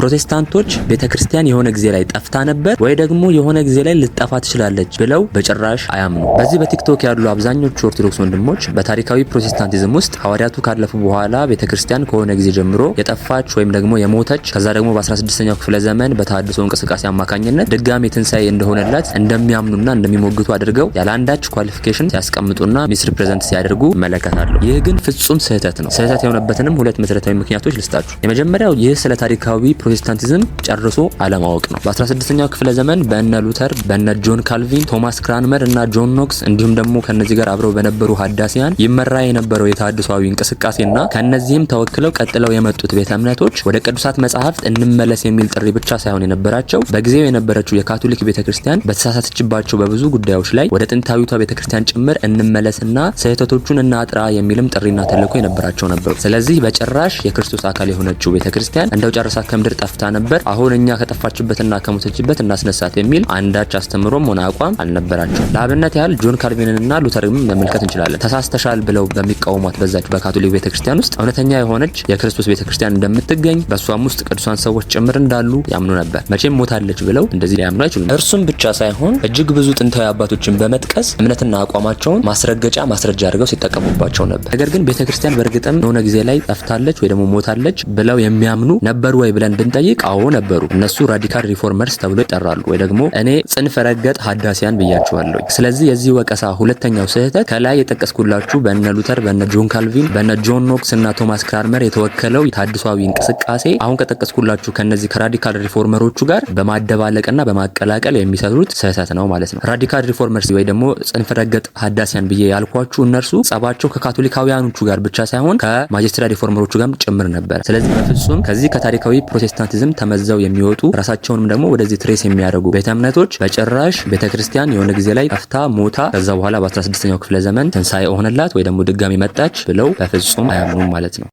ፕሮቴስታንቶች ቤተክርስቲያን የሆነ ጊዜ ላይ ጠፍታ ነበር ወይ ደግሞ የሆነ ጊዜ ላይ ልትጠፋ ትችላለች ብለው በጭራሽ አያምኑ። በዚህ በቲክቶክ ያሉ አብዛኞቹ ኦርቶዶክስ ወንድሞች በታሪካዊ ፕሮቴስታንቲዝም ውስጥ ሐዋርያቱ ካለፉ በኋላ ቤተክርስቲያን ከሆነ ጊዜ ጀምሮ የጠፋች ወይም ደግሞ የሞተች ከዛ ደግሞ በ16ኛው ክፍለ ዘመን በተሐድሶ እንቅስቃሴ አማካኝነት ድጋሚ ትንሳኤ እንደሆነላት እንደሚያምኑና እንደሚሞግቱ አድርገው ያለ አንዳች ኳሊፊኬሽን ሲያስቀምጡና ሚስ ሪፕሬዘንት ሲያደርጉ መለከታለሁ። ይህ ግን ፍጹም ስህተት ነው። ስህተት የሆነበትንም ሁለት መሰረታዊ ምክንያቶች ልስጣችሁ። የመጀመሪያው ይህ ስለ ታሪካዊ ፕሮቴስታንቲዝም ጨርሶ አለማወቅ ነው። በ16ኛው ክፍለ ዘመን በእነ ሉተር፣ በእነ ጆን ካልቪን፣ ቶማስ ክራንመር እና ጆን ኖክስ እንዲሁም ደግሞ ከነዚህ ጋር አብረው በነበሩ ሐዳሲያን ይመራ የነበረው የተሐድሶአዊ እንቅስቃሴና ከነዚህም ተወክለው ቀጥለው የመጡት ቤተ እምነቶች ወደ ቅዱሳት መጻሕፍት እንመለስ የሚል ጥሪ ብቻ ሳይሆን የነበራቸው በጊዜው የነበረችው የካቶሊክ ቤተክርስቲያን በተሳሳተችባቸው በብዙ ጉዳዮች ላይ ወደ ጥንታዊቷ ቤተክርስቲያን ጭምር እንመለስና ስህተቶቹን እናጥራ የሚልም ጥሪና ተልእኮ የነበራቸው ነበሩ። ስለዚህ በጭራሽ የክርስቶስ አካል የሆነችው ቤተክርስቲያን እንደው ጨርሳ ከምድር ጠፍታ ነበር፣ አሁን እኛ ከጠፋችበትና ከሞተችበት እናስነሳት የሚል አንዳች አስተምሮም ሆነ አቋም አልነበራቸው። ለአብነት ያህል ጆን ካልቪንንና ሉተርንም መመልከት እንችላለን። ተሳስተሻል ብለው በሚቃወሟት በዛች በካቶሊክ ቤተክርስቲያን ውስጥ እውነተኛ የሆነች የክርስቶስ ቤተክርስቲያን እንደምትገኝ በሷም ውስጥ ቅዱሳን ሰዎች ጭምር እንዳሉ ያምኑ ነበር። መቼም ሞታለች ብለው እንደዚህ ሊያምኑ አይችሉም። እርሱም ብቻ ሳይሆን እጅግ ብዙ ጥንታዊ አባቶችን በመጥቀስ እምነትና አቋማቸውን ማስረጃ አድርገው ሲጠቀሙባቸው ነበር። ነገር ግን ቤተክርስቲያን በእርግጥም የሆነ ጊዜ ላይ ጠፍታለች ወይ ደግሞ ሞታለች ብለው የሚያምኑ ነበሩ ወይ ብለን ብንጠይቅ አዎ ነበሩ። እነሱ ራዲካል ሪፎርመርስ ተብሎ ይጠራሉ ወይ ደግሞ እኔ ጽንፍ ረገጥ ሐዳሲያን ብያቸዋለሁ። ስለዚህ የዚህ ወቀሳ ሁለተኛው ስህተት ከላይ የጠቀስኩላችሁ በእነ ሉተር፣ በእነ ጆን ካልቪን፣ በእነ ጆን ኖክስ እና ቶማስ ክራንመር የተወከለው የተሐድሶአዊ እንቅስቃሴ አሁን ከጠቀስኩላችሁ ከነዚህ ከራዲካል ሪፎርመሮቹ ጋር በማደባለቅና በማቀላቀል የሚሰሩት ስህተት ነው ማለት ነው። ራዲካል ሪፎርመርስ ወይ ደግሞ ጽንፍ ረገጥ ሐዳሲያን ብዬ ያልኳችሁ እነርሱ ጸባቸው ከካቶሊካውያኖቹ ጋር ብቻ ሳይሆን ከማጅስትራ ሪፎርመሮቹ ጋር ጭምር ነበር። ስለዚህ በፍጹም ከዚህ ከታሪካዊ ፕሮቴስታንቲዝም ተመዘው የሚወጡ ራሳቸውንም ደግሞ ወደዚህ ትሬስ የሚያደርጉ ቤተ እምነቶች በጭራሽ ቤተክርስቲያን የሆነ ጊዜ ላይ ጠፍታ ሞታ ከዛ በኋላ በ16ኛው ክፍለ ዘመን ትንሳኤ ሆነላት ወይ ደግሞ ድጋሚ መጣች ብለው በፍጹም አያምኑም ማለት ነው።